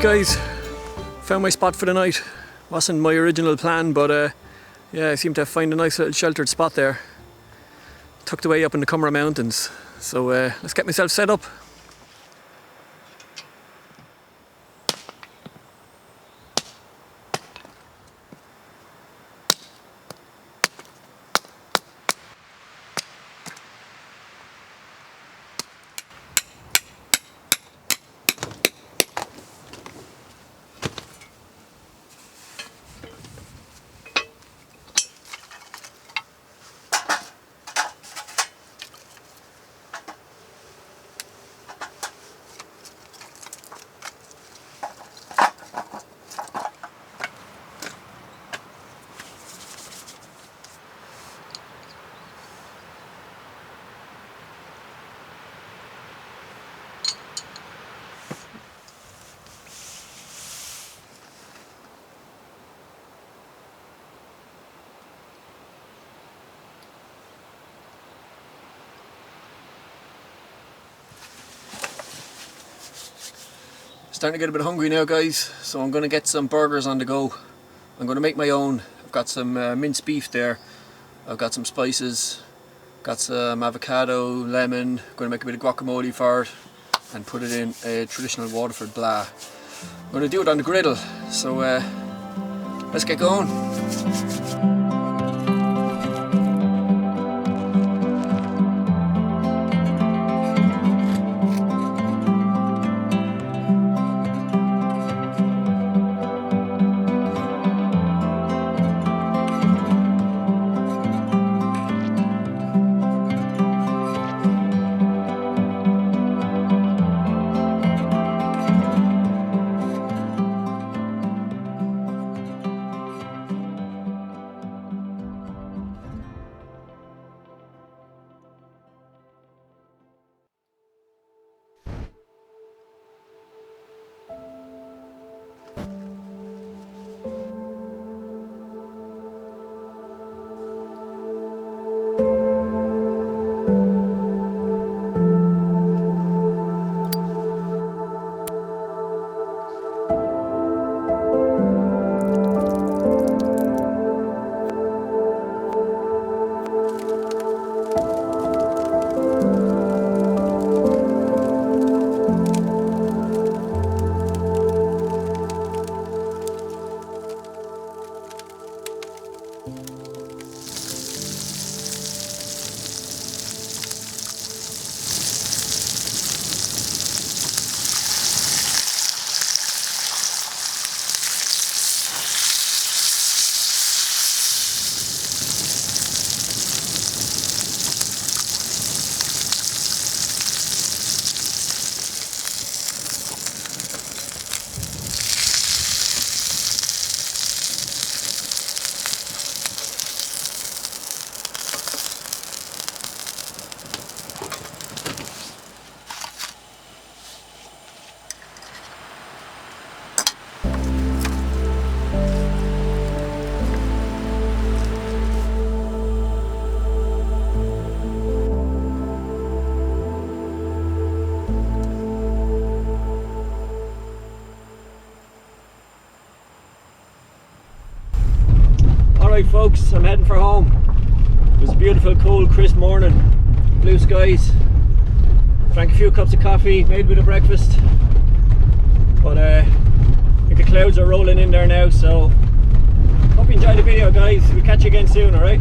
guys, found my spot for the night. Wasn't my original plan, but yeah, I seem to find a nice little sheltered spot there, tucked away up in the Comeragh Mountains. So let's get myself set up. Starting to get a bit hungry now, guys, so I'm going to get some burgers on the go. I'm going to make my own. I've got some mince beef there, I've got some spices, got some avocado, lemon. I'm going to make a bit of guacamole for it and put it in a traditional Waterford blah. I'm going to do it on the griddle, so let's get going. Alright folks, I'm heading for home. It was a beautiful, cold, crisp morning. Blue skies. Drank a few cups of coffee, made a bit of breakfast. But I think the clouds are rolling in there now, so hope you enjoyed the video, guys. We'll catch you again soon, alright?